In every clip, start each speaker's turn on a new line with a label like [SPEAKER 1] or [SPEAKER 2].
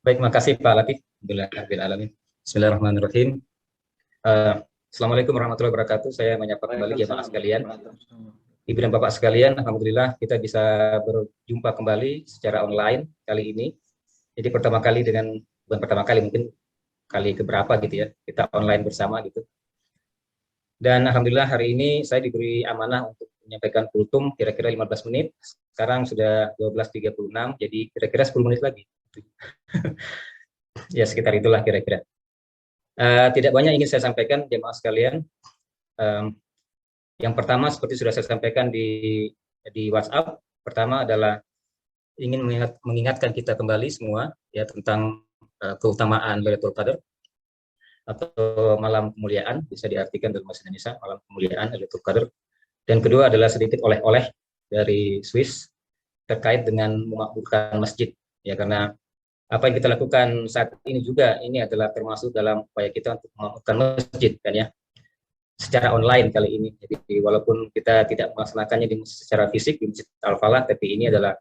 [SPEAKER 1] Baik, makasih Pak Latif. Alhamdulillah. Bismillahirrahmanirrahim. Eh, Assalamualaikum warahmatullahi wabarakatuh. Saya menyapa kembali jemaah sekalian. Ibu dan Bapak sekalian, Alhamdulillah kita bisa berjumpa kembali secara online kali ini. Jadi bukan pertama kali, mungkin kali keberapa gitu ya, kita online bersama gitu. Dan Alhamdulillah hari ini saya diberi amanah untuk menyampaikan kultum kira-kira 15 menit. Sekarang sudah 12.36, jadi kira-kira 10 menit lagi. Ya sekitar itulah kira-kira. Tidak banyak ingin saya sampaikan jemaah sekalian. Yang pertama seperti sudah saya sampaikan di WhatsApp, pertama adalah ingin mengingatkan kita kembali semua ya tentang keutamaan Lailatul Qadar atau malam kemuliaan, bisa diartikan dalam bahasa Indonesia malam kemuliaan Lailatul Qadar. Dan kedua adalah sedikit oleh-oleh dari Swiss terkait dengan memakmurkan masjid ya, karena apa yang kita lakukan saat ini juga ini adalah termasuk dalam upaya kita untuk memakmurkan masjid kan ya, secara online kali ini. Jadi walaupun kita tidak melaksanakannya secara fisik di Masjid Al-Falah, tapi ini adalah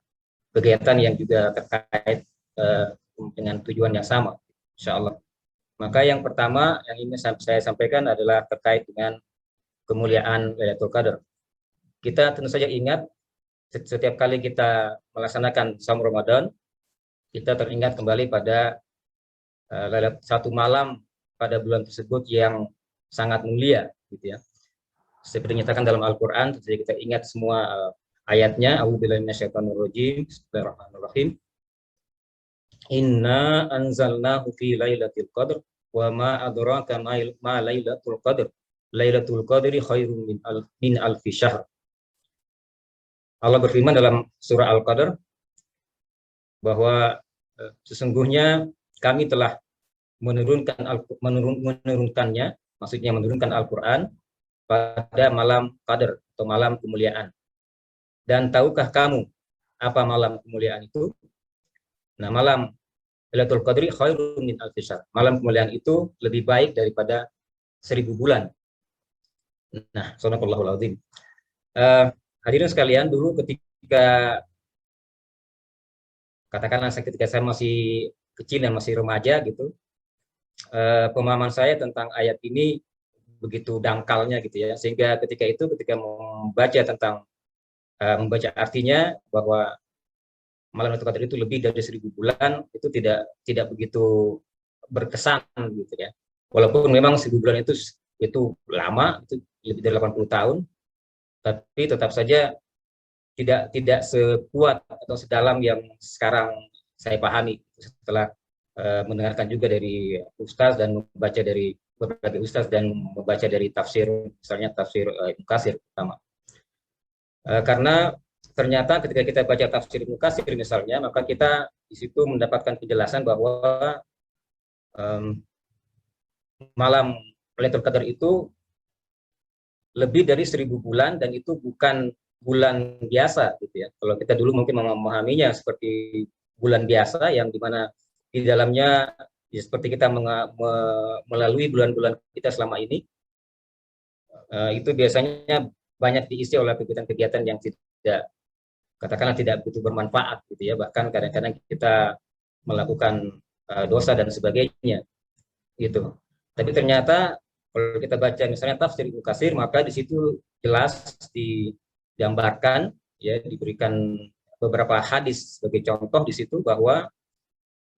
[SPEAKER 1] kegiatan yang juga terkait dengan tujuan yang sama, insya Allah. Maka yang pertama yang ingin saya sampaikan adalah terkait dengan kemuliaan Lailatul Qadar. Kita tentu saja ingat setiap kali kita melaksanakan Saum Ramadan, kita teringat kembali pada satu malam pada bulan tersebut yang sangat mulia, gitu ya. Seperti dinyatakan dalam Al-Quran, jadi kita ingat semua ayatnya. A'udzubillahi minasyaitonirrajim. Bismillahirrahmanirrahim. Inna anzalnahu fi lailatul qadr wa ma adraka ma lailatul qadr. Lailatul qadri khairum min alfi syahr. Allah berfirman dalam surah Al-Qadr bahwa sesungguhnya kami telah menurunkannya, maksudnya menurunkan Al-Quran pada malam Qadar atau malam kemuliaan. Dan tahukah kamu apa malam kemuliaan itu? Nah, malam Lailatul Qadri khairun min alfi syahr. Malam kemuliaan itu lebih baik daripada 1000 bulan. Nah, subhanallahul azim. Hadirin sekalian, dulu ketika katakanlah ketika saya masih kecil dan masih remaja gitu, pemahaman saya tentang ayat ini begitu dangkalnya gitu ya, sehingga ketika membaca artinya bahwa malam Lailatul Qadar itu lebih dari 1000 bulan, itu tidak begitu berkesan gitu ya. Walaupun memang 1000 bulan itu lama, itu lebih dari 80 tahun, tapi tetap saja tidak sekuat atau sedalam yang sekarang saya pahami setelah mendengarkan juga dari ustaz dan membaca dari berbagai ustaz dan membaca dari tafsir, misalnya tafsir Ibnu Katsir pertama. Karena ternyata ketika kita baca tafsir Ibnu Katsir misalnya, maka kita di situ mendapatkan penjelasan bahwa malam Lailatul Qadar itu lebih dari 1000 bulan dan itu bukan bulan biasa gitu ya. Kalau kita dulu mungkin memahaminya seperti bulan biasa yang dimana di dalamnya ya, seperti kita melalui bulan-bulan kita selama ini, itu biasanya banyak diisi oleh kegiatan-kegiatan yang katakanlah tidak begitu bermanfaat gitu ya, bahkan kadang-kadang kita melakukan dosa dan sebagainya gitu. Tapi ternyata kalau kita baca misalnya tafsir Ibnu Katsir, maka di situ jelas digambarkan ya, diberikan beberapa hadis sebagai contoh di situ bahwa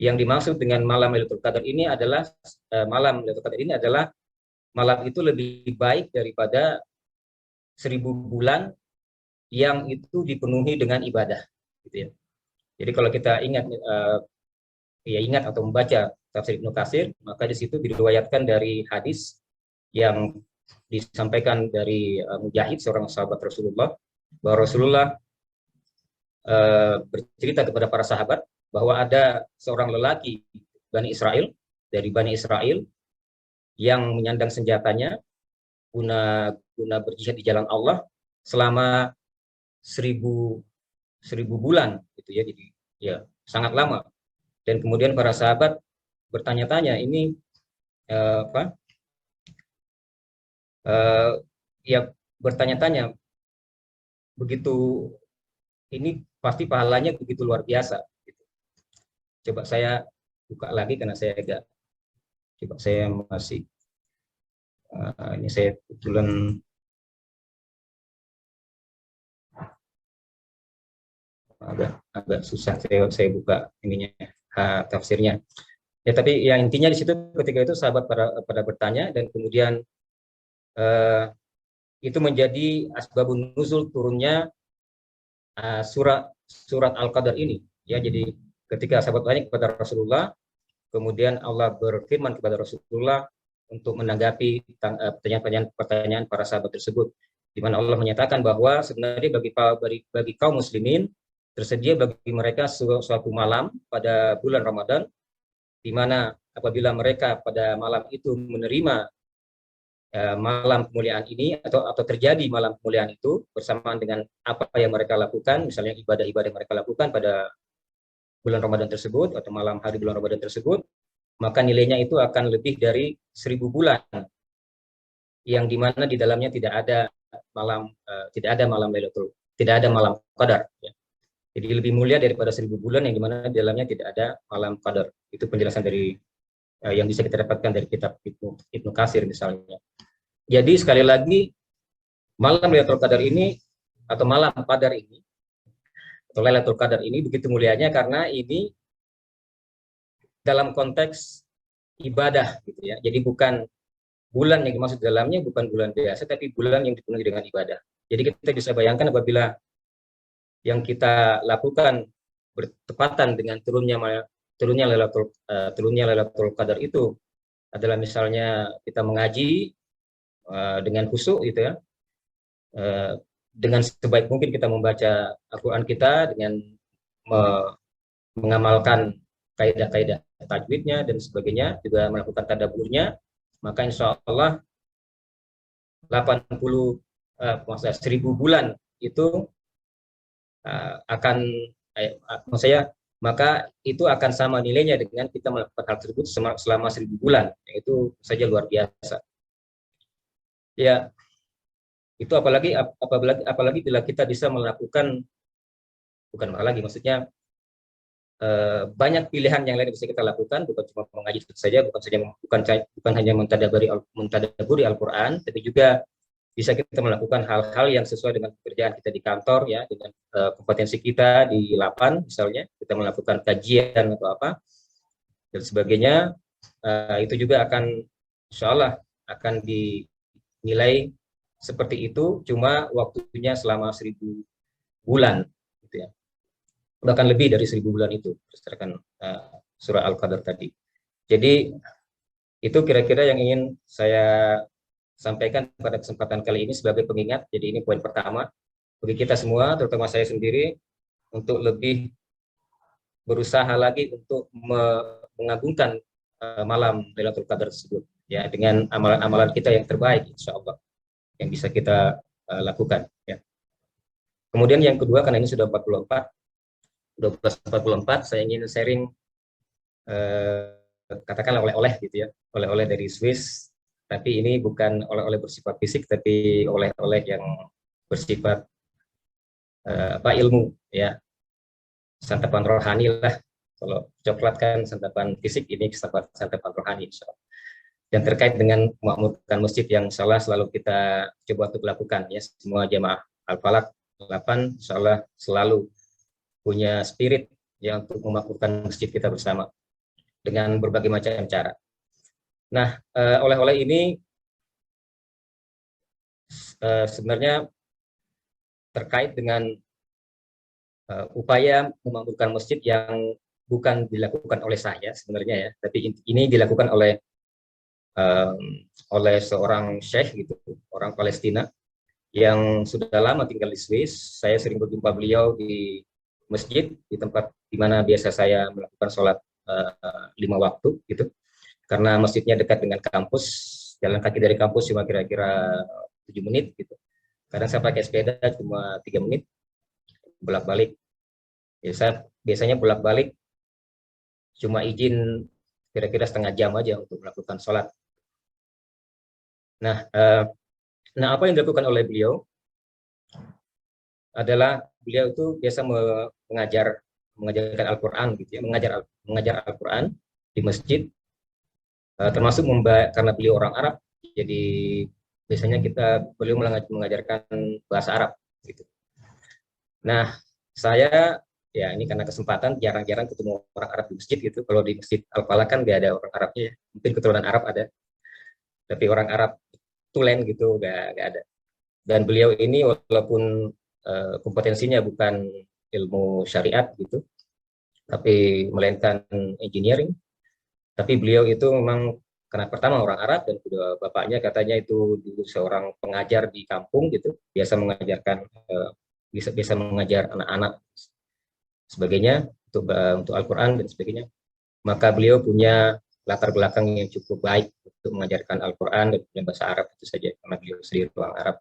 [SPEAKER 1] yang dimaksud dengan malam Lailatul Qadar ini adalah malam itu lebih baik daripada 1000 bulan yang itu dipenuhi dengan ibadah gitu ya. Jadi kalau kita ingat atau membaca tafsir Ibnu Katsir, maka di situ diriwayatkan dari hadis yang disampaikan dari Mujahid, seorang sahabat Rasulullah, bahwa Rasulullah bercerita kepada para sahabat bahwa ada seorang lelaki dari Bani Israel yang menyandang senjatanya guna berjihad di jalan Allah selama 1000 bulan gitu ya. Jadi ya sangat lama. Dan kemudian para sahabat bertanya-tanya, ini ya bertanya-tanya begitu, ini pasti pahalanya begitu luar biasa gitu. Coba saya buka lagi karena saya agak, coba saya masih, ini saya kebetulan agak susah saya buka ininya, tafsirnya. Ya, tapi yang intinya di situ ketika itu sahabat pada bertanya, dan kemudian eh, itu menjadi asbabun nuzul turunnya surat Al-Qadar ini. Ya, jadi ketika sahabat bertanya kepada Rasulullah, kemudian Allah berfirman kepada Rasulullah untuk menanggapi pertanyaan para sahabat tersebut, di mana Allah menyatakan bahwa sebenarnya bagi kaum muslimin tersedia bagi mereka suatu malam pada bulan Ramadan, di mana apabila mereka pada malam itu menerima malam kemuliaan ini, atau terjadi malam kemuliaan itu bersamaan dengan apa yang mereka lakukan, misalnya ibadah-ibadah yang mereka lakukan pada bulan Ramadan tersebut atau malam hari bulan Ramadan tersebut, maka nilainya itu akan lebih dari 1000 bulan, yang dimana di dalamnya tidak ada malam Lailatul, tidak ada malam Qadar. Ya. Jadi lebih mulia daripada 1000 bulan yang dimana di dalamnya tidak ada malam Qadar. Itu penjelasan dari yang bisa kita dapatkan dari kitab Ibnu Katsir misalnya. Jadi sekali lagi, malam Lailatul Qadar ini atau malam Qadar ini atau Lailatul Qadar ini begitu mulianya karena ini dalam konteks ibadah gitu ya. Jadi bukan bulan yang dimaksud dalamnya, bukan bulan biasa, tapi bulan yang dipenuhi dengan ibadah. Jadi kita bisa bayangkan apabila yang kita lakukan bertepatan dengan turunnya Lailatul Qadar itu adalah misalnya kita mengaji dengan khusyuk gitu ya, dengan sebaik mungkin kita membaca Al-Quran kita dengan mengamalkan kaidah-kaidah tajwidnya dan sebagainya, juga melakukan tadabburnya, maka insya Allah 1000 bulan itu akan maksud saya, maka itu akan sama nilainya dengan kita melakukan hal tersebut selama 1000 bulan. Itu saja luar biasa. Ya, itu apalagi bila kita bisa melakukan, bukan lagi maksudnya, banyak pilihan yang lain bisa kita lakukan, bukan cuma mengaji saja, bukan hanya mentadaburi Al-Qur'an, tapi juga bisa kita melakukan hal-hal yang sesuai dengan pekerjaan kita di kantor ya, dengan kompetensi kita di lapan misalnya, kita melakukan kajian atau apa dan sebagainya. Itu juga akan insya Allah akan dinilai seperti itu, cuma waktunya selama 1000 bulan gitu ya, bahkan lebih dari 1000 bulan itu berdasarkan surah Al-Qadar tadi. Jadi itu kira-kira yang ingin saya sampaikan pada kesempatan kali ini sebagai pengingat. Jadi ini poin pertama bagi kita semua, terutama saya sendiri, untuk lebih berusaha lagi untuk mengagungkan malam Lailatul Qadar tersebut ya, dengan amalan-amalan kita yang terbaik insya Allah yang bisa kita lakukan ya. Kemudian yang kedua, karena ini sudah 12:44, saya ingin sharing katakanlah oleh-oleh gitu ya, oleh-oleh dari Swiss, tapi ini bukan oleh-oleh bersifat fisik, tapi oleh-oleh yang bersifat ilmu ya, santapan rohani lah. Kalau coklat kan santapan fisik, ini santapan rohani insya Allah. Dan terkait dengan memakmurkan masjid yang insya Allah selalu kita coba untuk lakukan ya, semua jamaah Al-Falaq 8 insya Allah selalu punya spirit ya untuk memakmurkan masjid kita bersama dengan berbagai macam cara. Nah, oleh-oleh ini sebenarnya terkait dengan upaya memakmurkan masjid yang bukan dilakukan oleh saya sebenarnya ya, tapi ini dilakukan oleh seorang syekh gitu, orang Palestina yang sudah lama tinggal di Swiss. Saya sering berjumpa beliau di masjid, di tempat di mana biasa saya melakukan sholat 5 waktu gitu, karena masjidnya dekat dengan kampus, jalan kaki dari kampus cuma kira-kira 7 menit gitu. Kadang saya pakai sepeda cuma 3 menit bolak-balik. Ya, saya biasanya bolak-balik cuma izin kira-kira setengah jam aja untuk melakukan sholat. Nah, apa yang dilakukan oleh beliau adalah beliau itu biasa mengajar mengajarkan Al-Quran gitu ya, mengajar Al-Quran di masjid, termasuk karena beliau orang Arab, jadi biasanya beliau mengajarkan bahasa Arab gitu. Nah, saya ya ini karena kesempatan jarang-jarang ketemu orang Arab di masjid gitu. Kalau di masjid Al-Falah kan nggak ada orang Arabnya ya. Mungkin keturunan Arab ada, tapi orang Arab tulen gitu nggak ada. Dan beliau ini walaupun kompetensinya bukan ilmu syariat gitu, tapi melainkan engineering, tapi beliau itu memang karena pertama orang Arab dan kedua bapaknya katanya itu dulu seorang pengajar di kampung gitu, biasa mengajarkan bisa mengajar anak-anak sebagainya untuk Al-Quran dan sebagainya. Maka beliau punya latar belakang yang cukup baik untuk mengajarkan Al-Quran dan punya bahasa Arab itu saja karena beliau sendiri orang Arab.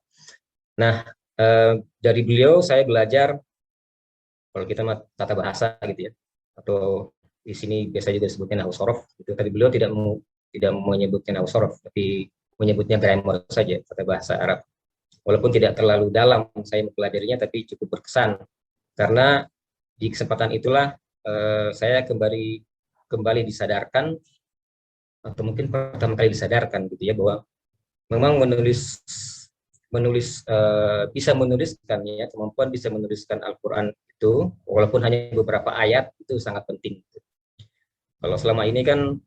[SPEAKER 1] Nah, dari beliau saya belajar kalau kita tata bahasa gitu ya, atau di sini biasa juga disebutnya nahwu sorof gitu. Tapi beliau tidak menyebutnya nahwu sorof, tapi menyebutnya grammar saja, tata bahasa Arab. Walaupun tidak terlalu dalam saya mempelajarinya, tapi cukup berkesan karena di kesempatan itulah saya kembali disadarkan, atau mungkin pertama kali disadarkan gitu ya, bahwa memang bisa menuliskan ya, kemampuan bisa menuliskan Al-Quran itu walaupun hanya beberapa ayat itu sangat penting. Kalau selama ini kan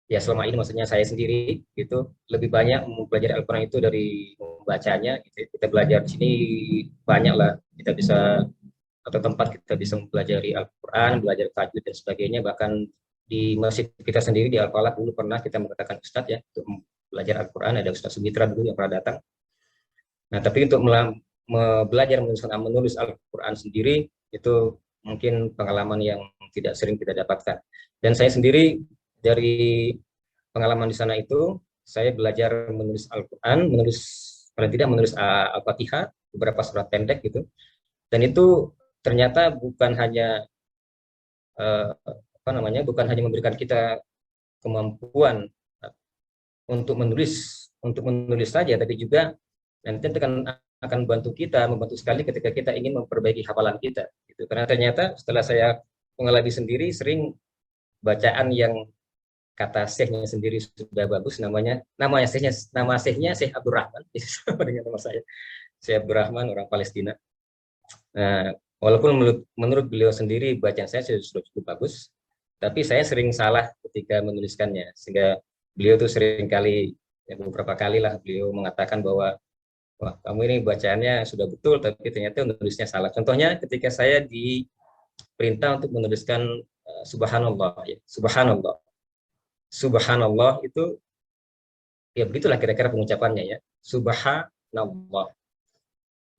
[SPEAKER 1] ya, selama ini maksudnya saya sendiri gitu lebih banyak mempelajari Al-Quran itu dari membacanya gitu. Kita belajar di sini banyak lah, kita bisa atau tempat kita bisa mempelajari Al-Quran, belajar tajwid dan sebagainya. Bahkan di masjid kita sendiri di Al-Falah dulu pernah kita mengatakan Ustadz ya untuk belajar Al-Quran, ada Ustadz Sumitra dulu yang pernah datang. Nah, tapi untuk belajar menulis Al-Quran sendiri itu mungkin pengalaman yang tidak sering kita dapatkan. Dan saya sendiri dari pengalaman di sana itu, saya belajar menulis Al-Quran, paling tidak menulis Al-Fatihah, beberapa surat pendek gitu. Dan itu ternyata bukan hanya bukan hanya memberikan kita kemampuan untuk menulis saja, tapi juga nanti akan membantu sekali ketika kita ingin memperbaiki hafalan kita gitu. Karena ternyata setelah saya mengalami sendiri, sering bacaan yang kata syekhnya sendiri sudah bagus, nama syekhnya Syekh Abdul Rahman sama dengan nama saya, Syekh Abdul Rahman, orang Palestina. Nah, walaupun menurut beliau sendiri bacaan saya sudah cukup bagus, tapi saya sering salah ketika menuliskannya, sehingga beliau tuh sering kali, ya beberapa kali lah beliau mengatakan bahwa wah, kamu ini bacaannya sudah betul, tapi ternyata menulisnya salah. Contohnya ketika saya diperintah untuk menuliskan subhanallah, ya, subhanallah. Subhanallah itu, ya begitulah kira-kira pengucapannya ya, subhanallah.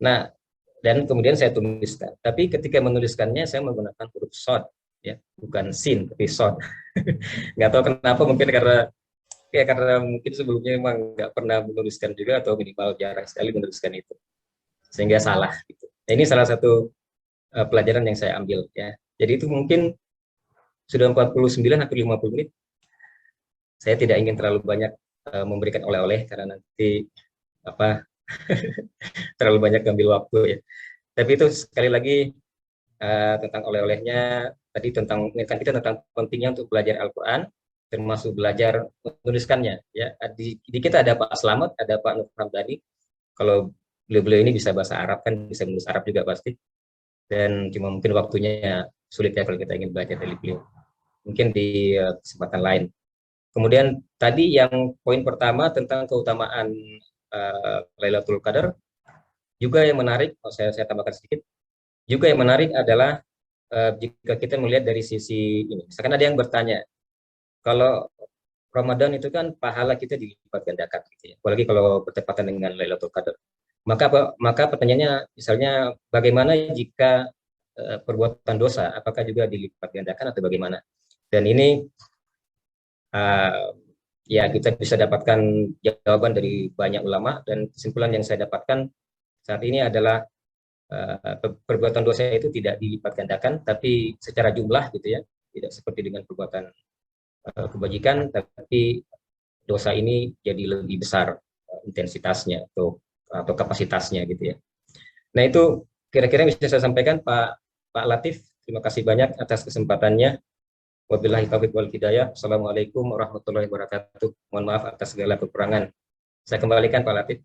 [SPEAKER 1] Nah, dan kemudian saya tuliskan. Tapi ketika menuliskannya, saya menggunakan huruf shod, ya, bukan sin, tapi shod. Nggak tahu kenapa, mungkin karena mungkin sebelumnya memang nggak pernah menuliskan juga, atau minimal jarang sekali menuliskan itu, sehingga salah gitu. Nah, ini salah satu pelajaran yang saya ambil ya. Jadi itu mungkin sudah 49 atau 50 menit. Saya tidak ingin terlalu banyak memberikan oleh-oleh karena nanti terlalu banyak ambil waktu ya. Tapi itu sekali lagi tentang oleh-olehnya tadi, tentang mengingatkan kita tentang pentingnya untuk belajar Al-Quran, termasuk belajar menuliskannya ya. Di kita ada Pak Slamet, ada Pak Nur Hamdani. Kalau beliau ini bisa bahasa Arab, kan bisa menulis Arab juga pasti, dan cuma mungkin waktunya sulit ya kalau kita ingin belajar dari beliau, mungkin di kesempatan lain. Kemudian tadi yang poin pertama tentang keutamaan Lailatul Qadar, juga yang menarik, saya tambahkan sedikit, juga yang menarik adalah jika kita melihat dari sisi ini, misalkan ada yang bertanya, kalau Ramadan itu kan pahala kita dilipat gandakan gitu ya, apalagi kalau bertepatan dengan Lailatul Qadar. Maka pertanyaannya misalnya, bagaimana jika perbuatan dosa, apakah juga dilipat gandakan atau bagaimana? Dan ini ya kita bisa dapatkan jawaban dari banyak ulama, dan kesimpulan yang saya dapatkan saat ini adalah perbuatan dosa itu tidak dilipat gandakan, tapi secara jumlah gitu ya, tidak seperti dengan perbuatan kebajikan, tapi dosa ini jadi lebih besar intensitasnya atau kapasitasnya gitu ya. Nah, itu kira-kira bisa saya sampaikan, Pak Latif. Terima kasih banyak atas kesempatannya. Wabillahi taufiq wal hidayah. Assalamualaikum warahmatullahi wabarakatuh. Mohon maaf atas segala kekurangan. Saya kembalikan Pak Latif.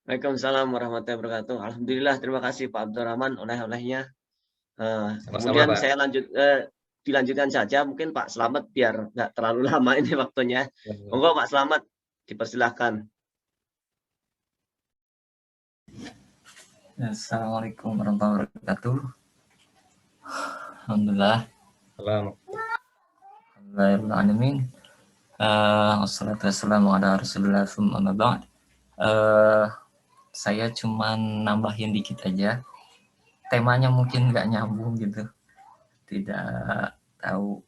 [SPEAKER 2] Waalaikumsalam warahmatullahi wabarakatuh. Alhamdulillah, terima kasih Pak Abdurrahman oleh-olehnya.
[SPEAKER 1] Sama-sama,
[SPEAKER 2] Kemudian
[SPEAKER 1] Pak.
[SPEAKER 2] saya dilanjutkan saja, mungkin Pak Slamet biar nggak terlalu lama ini waktunya. Monggo Pak Slamet, dipersilahkan.
[SPEAKER 3] Assalamualaikum warahmatullahi wabarakatuh. Alhamdulillah. Alhamdulillahirrahmanirrahim. Wassalatu wassalamu ala rasulillah amma ba'd. Saya cuman nambahin dikit aja. Temanya mungkin nggak nyambung gitu. Tidak tahu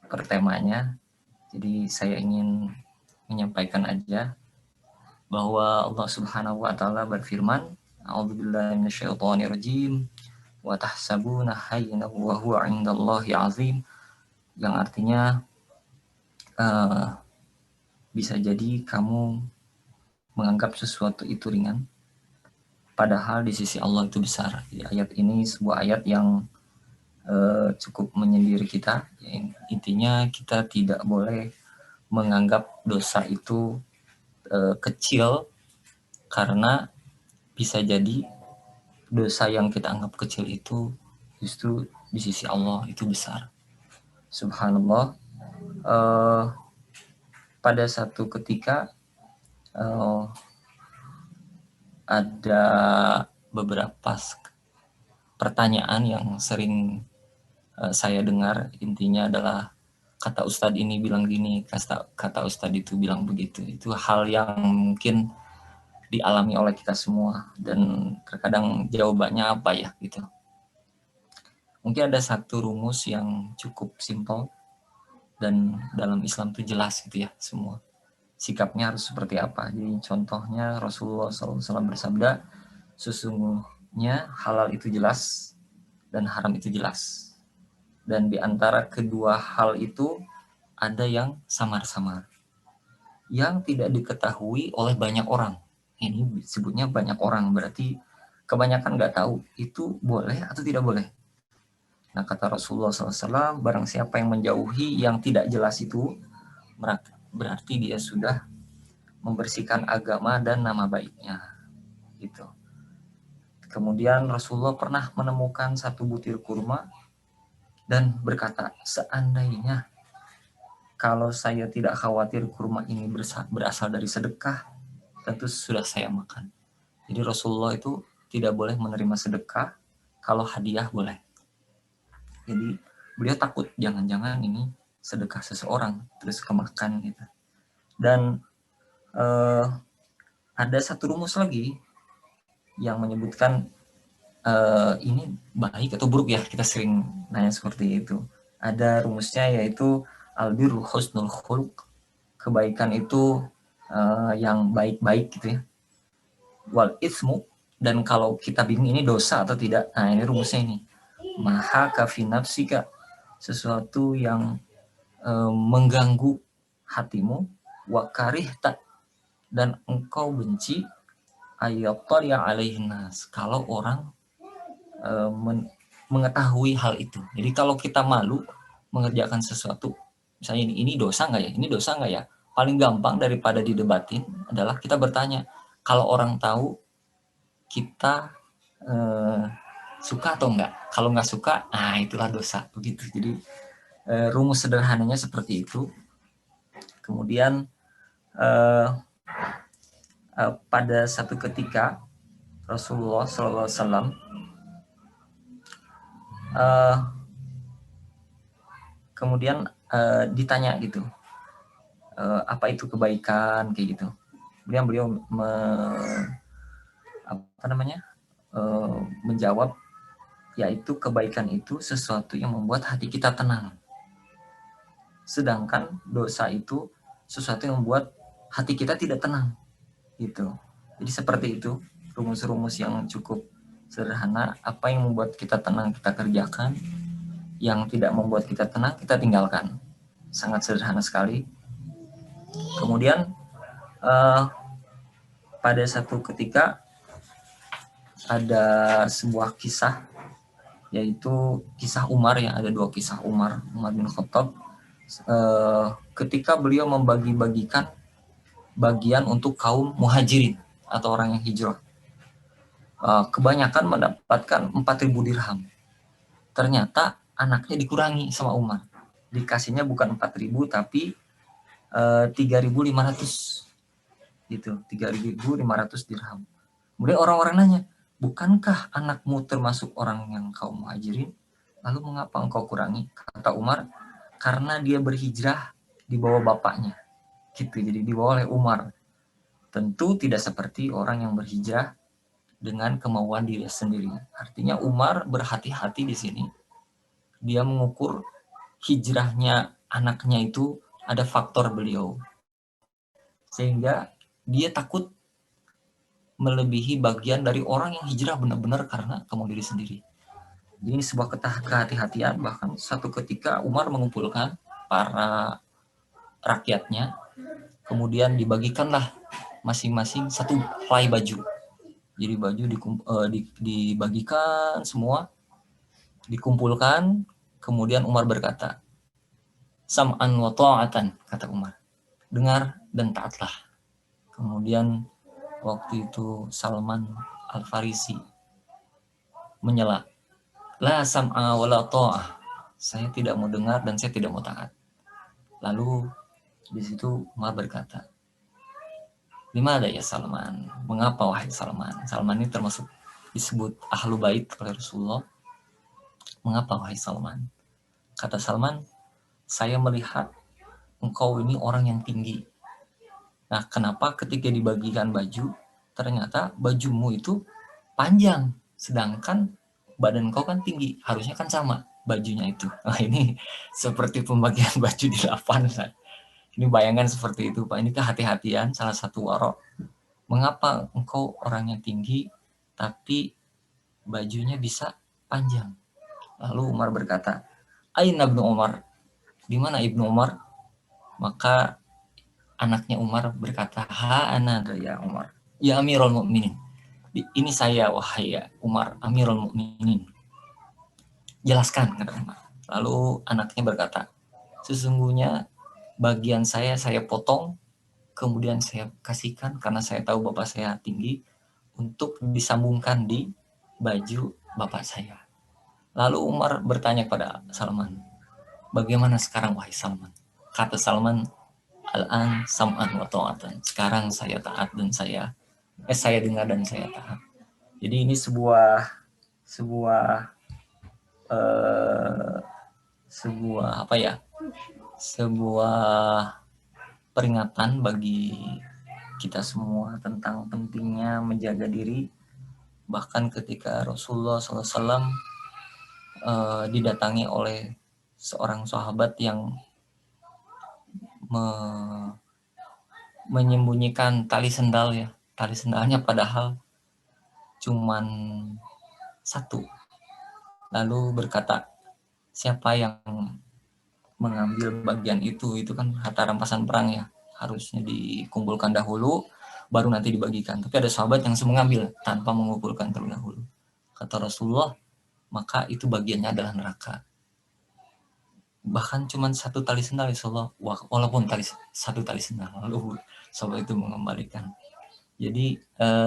[SPEAKER 3] per temanya. Jadi saya ingin menyampaikan aja bahwa Allah Subhanahu wa taala berfirman, A'udzubillahi minasyaitonirrajim, wa tahsabuna hayyinan wa huwa 'indallahi 'azim, yang artinya bisa jadi kamu menganggap sesuatu itu ringan padahal di sisi Allah itu besar. Jadi ayat ini sebuah ayat yang cukup menyendiri kita. Intinya kita tidak boleh menganggap dosa itu kecil, karena bisa jadi dosa yang kita anggap kecil itu justru di sisi Allah itu besar. Subhanallah. Pada satu ketika ada beberapa pertanyaan yang sering saya dengar. Intinya adalah kata Ustadz ini bilang gini, kata Ustadz itu bilang begitu. Itu hal yang mungkin dialami oleh kita semua, dan terkadang jawabannya apa ya gitu. Mungkin ada satu rumus yang cukup simpel dan dalam Islam itu jelas gitu ya, semua sikapnya harus seperti apa. Jadi contohnya Rasulullah SAW bersabda, sesungguhnya halal itu jelas dan haram itu jelas, dan di antara kedua hal itu ada yang samar-samar, yang tidak diketahui oleh banyak orang. Ini disebutnya banyak orang, berarti kebanyakan nggak tahu itu boleh atau tidak boleh. Nah, kata Rasulullah SAW, barang siapa yang menjauhi yang tidak jelas itu, berarti dia sudah membersihkan agama dan nama baiknya. Gitu. Kemudian Rasulullah pernah menemukan satu butir kurma dan berkata, seandainya kalau saya tidak khawatir kurma ini berasal dari sedekah, tentu sudah saya makan. Jadi Rasulullah itu tidak boleh menerima sedekah, kalau hadiah boleh. Jadi beliau takut jangan-jangan ini sedekah seseorang terus kemakan gitu. Dan ada satu rumus lagi yang menyebutkan ini baik atau buruk ya, kita sering nanya seperti itu. Ada rumusnya, yaitu albirru husnul khuluq, kebaikan itu yang baik-baik gitu ya. Wal itsmu, dan kalau kita bingung ini dosa atau tidak, nah ini rumusnya ini, maha kafi nafsika, sesuatu yang mengganggu hatimu, wa karihta, dan engkau benci, ayattari alaihin nas, kalau orang mengetahui hal itu. Jadi kalau kita malu mengerjakan sesuatu, misalnya ini dosa nggak ya, ini dosa nggak ya, paling gampang daripada didebatin adalah kita bertanya. Kalau orang tahu kita suka atau enggak, kalau nggak suka, nah itulah dosa, begitu. Jadi rumus sederhananya seperti itu. Kemudian pada satu ketika Rasulullah SAW kemudian ditanya gitu, apa itu kebaikan, kayak gitu. Kemudian beliau menjawab, yaitu kebaikan itu sesuatu yang membuat hati kita tenang. Sedangkan dosa itu sesuatu yang membuat hati kita tidak tenang. Gitu. Jadi seperti itu, rumus-rumus yang cukup sederhana. Apa yang membuat kita tenang kita kerjakan, yang tidak membuat kita tenang kita tinggalkan. Sangat sederhana sekali. Kemudian pada satu ketika ada sebuah kisah, yaitu kisah Umar, ya, ada dua kisah Umar bin Khattab. Ketika beliau membagi-bagikan bagian untuk kaum muhajirin atau orang yang hijrah, kebanyakan mendapatkan 4.000 dirham. Ternyata anaknya dikurangi sama Umar, dikasihnya bukan 4.000 tapi 3.500 gitu, 3.500 dirham. Kemudian orang-orang nanya, bukankah anakmu termasuk orang yang kaum muhajirin? Lalu mengapa engkau kurangi? Kata Umar, karena dia berhijrah di bawah bapaknya. Gitu, jadi dibawa oleh Umar. Tentu tidak seperti orang yang berhijrah dengan kemauan diri sendiri. Artinya Umar berhati-hati di sini. Dia mengukur hijrahnya anaknya itu ada faktor beliau. Sehingga dia takut melebihi bagian dari orang yang hijrah benar-benar karena kemauan diri sendiri. Jadi ini sebuah kehati-hatian. Bahkan satu ketika Umar mengumpulkan para rakyatnya, kemudian dibagikanlah masing-masing satu helai baju. Jadi baju dibagikan semua, dikumpulkan. Kemudian Umar berkata, sam'an wa ta'atan, kata Umar, dengar dan taatlah. Kemudian waktu itu Salman Al-Farisi menyela, la sam'a wa la ta'ah, saya tidak mau dengar dan saya tidak mau taat. Lalu di situ Umar berkata, lima ada ya Salman, mengapa wahai Salman? Salman ini termasuk disebut ahlu bait oleh Rasulullah. Mengapa wahai Salman? Kata Salman, saya melihat engkau ini orang yang tinggi. Nah, kenapa ketika dibagikan baju, ternyata bajumu itu panjang, sedangkan badan kau kan tinggi, harusnya kan sama bajunya itu. Nah, ini seperti pembagian baju di lapangan. Ini bayangan seperti itu, Pak. Ini kehati-hatian salah satu warok. Mengapa engkau orang yang tinggi, tapi bajunya bisa panjang? Lalu Umar berkata, Aina Ibnu Umar, di mana Ibnu Umar? Maka anaknya Umar berkata, ha ana ya Umar, ya Amirul Mukminin. Ini saya wahai ya Umar, Amirul Mukminin. Jelaskan, kata Umar. Lalu anaknya berkata, sesungguhnya bagian saya potong, kemudian saya kasihkan karena saya tahu bapak saya tinggi untuk disambungkan di baju bapak saya. Lalu Umar bertanya kepada Salman, bagaimana sekarang wahai Salman? Kata Salman, al-an sam'an wa ta'atan. Sekarang saya taat dan saya dengar dan saya taat. Jadi ini sebuah apa ya? Sebuah peringatan bagi kita semua tentang pentingnya menjaga diri. Bahkan ketika Rasulullah SAW didatangi oleh seorang sahabat yang menyembunyikan tali sendal, ya, tali sendalnya padahal cuman satu. Lalu berkata, siapa yang mengambil bagian itu kan harta rampasan perang, ya, harusnya dikumpulkan dahulu baru nanti dibagikan. Tapi ada sahabat yang mengambil tanpa mengumpulkan terlebih dahulu. Kata Rasulullah, maka itu bagiannya adalah neraka. Bahkan cuma satu tali sendal, Rasulullah, walaupun satu tali sendal. Lalu sahabat itu mengembalikan. Jadi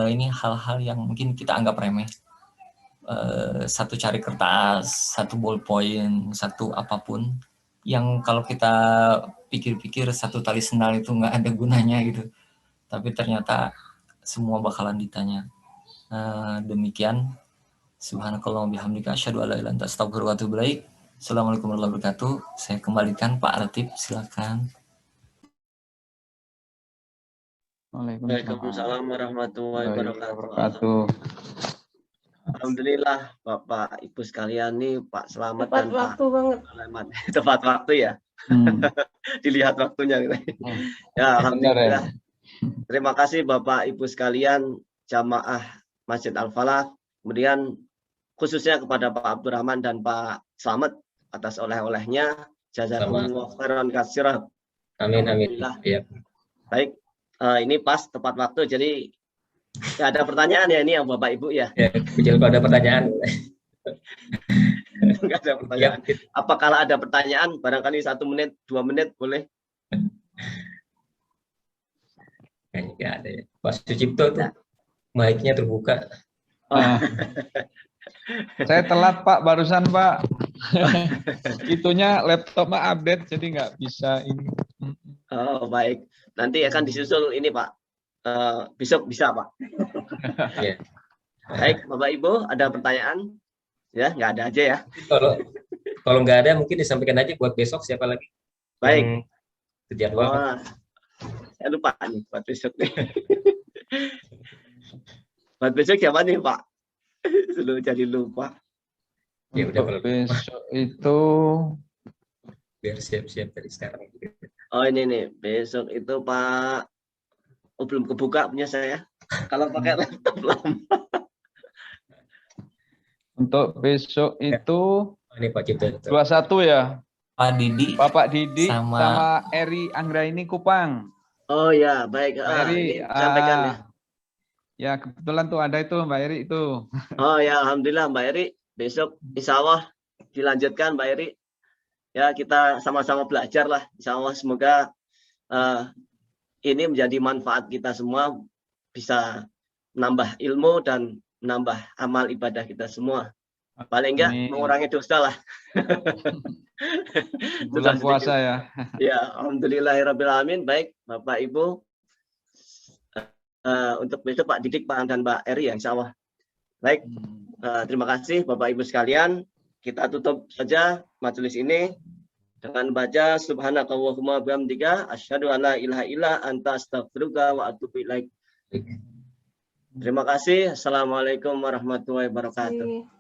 [SPEAKER 3] ini hal-hal yang mungkin kita anggap remeh. Satu cari kertas, satu ballpoint, satu apapun, yang kalau kita pikir-pikir satu tali sendal itu nggak ada gunanya gitu. Tapi ternyata semua bakalan ditanya. Demikian. Subhanakallah bihamdika asyhadu an la ilaha illa anta astaghfiruka wa atubu ilaik. Assalamualaikum warahmatullahi wabarakatuh. Saya kembalikan Pak Latif, silakan.
[SPEAKER 2] Waalaikumsalam warahmatullahi wabarakatuh. Alhamdulillah Bapak Ibu sekalian nih, Pak Slamet
[SPEAKER 4] tepat
[SPEAKER 2] dan
[SPEAKER 4] waktu
[SPEAKER 2] Pak
[SPEAKER 4] banget.
[SPEAKER 2] Sulaiman. Tepat waktu ya. Dilihat waktunya. Ya, alhamdulillah. Terima kasih Bapak Ibu sekalian jamaah Masjid Al-Falah. Kemudian khususnya kepada Pak Abdurrahman dan Pak Slamet atas oleh-olehnya. Jazakumullah khairan katsiran.
[SPEAKER 1] Amin amin.
[SPEAKER 2] Alhamdulillah.
[SPEAKER 1] Ya.
[SPEAKER 2] Baik, ini pas tepat waktu. Jadi Ya, ada pertanyaan ya ini yang Bapak Ibu ya.
[SPEAKER 1] Ya, kecil kalau ada pertanyaan.
[SPEAKER 2] Enggak ada pertanyaan.
[SPEAKER 1] Ya,
[SPEAKER 2] Apa kalau ada pertanyaan barangkali 1 menit, 2 menit boleh?
[SPEAKER 1] kayaknya nggak ada ya. Pak Sucipto tuh
[SPEAKER 2] Ya.
[SPEAKER 1] mic-nya terbuka.
[SPEAKER 4] Ah. Saya telat Pak, barusan Pak. Itunya laptop mah update, jadi nggak bisa ini.
[SPEAKER 2] Oh, baik. Nanti akan disusul ini Pak. Besok bisa Pak.
[SPEAKER 1] Ya.
[SPEAKER 2] Baik, Bapak Ibu, ada pertanyaan? Ya, nggak ada aja ya.
[SPEAKER 1] Kalau nggak ada mungkin disampaikan aja buat besok siapa lagi.
[SPEAKER 2] Baik.
[SPEAKER 1] Terjadwal.
[SPEAKER 2] Oh, saya lupa nih buat besok nih. Buat besok siapa nih Pak? Selalu jadi lupa.
[SPEAKER 1] Ya udah,
[SPEAKER 4] Untuk
[SPEAKER 1] kalau
[SPEAKER 4] besok itu
[SPEAKER 1] biar siap-siap dari sekarang.
[SPEAKER 2] Oh ini nih, besok itu Pak. Oh belum kebuka punya saya. Kalau pakai laptop lama.
[SPEAKER 4] untuk besok itu
[SPEAKER 1] Ini Pak Cipto.
[SPEAKER 4] 21 ya.
[SPEAKER 3] Pak Didi,
[SPEAKER 4] Bapak Didi
[SPEAKER 3] sama
[SPEAKER 4] sama Eri Anggraini Kupang.
[SPEAKER 2] Oh ya, baik.
[SPEAKER 4] Mbak Eri,
[SPEAKER 2] Ini sampaikan ya.
[SPEAKER 4] ya kebetulan tuh ada itu Mbak Eri itu.
[SPEAKER 2] Oh ya, alhamdulillah Mbak Eri. Besok insya Allah dilanjutkan Mbak Eri. Ya kita sama-sama belajar lah. Insya Allah semoga ini menjadi manfaat kita semua, bisa menambah ilmu dan menambah amal ibadah kita semua. Paling enggak
[SPEAKER 4] Amin.
[SPEAKER 2] mengurangi dosa lah.
[SPEAKER 4] Bulan puasa ya.
[SPEAKER 2] Ya, alhamdulillahirrahmanirrahim. Baik, Bapak Ibu. Untuk besok Pak Didik, Pak dan Mbak Eri ya, insya Allah. Baik, terima kasih Bapak Ibu sekalian. Kita tutup saja majelis ini dengan baca subhanakallahumma bihamdika asyhadu alla ilaha illa anta astaghfiruka wa atubu ilaik. Terima kasih. Assalamualaikum warahmatullahi wabarakatuh.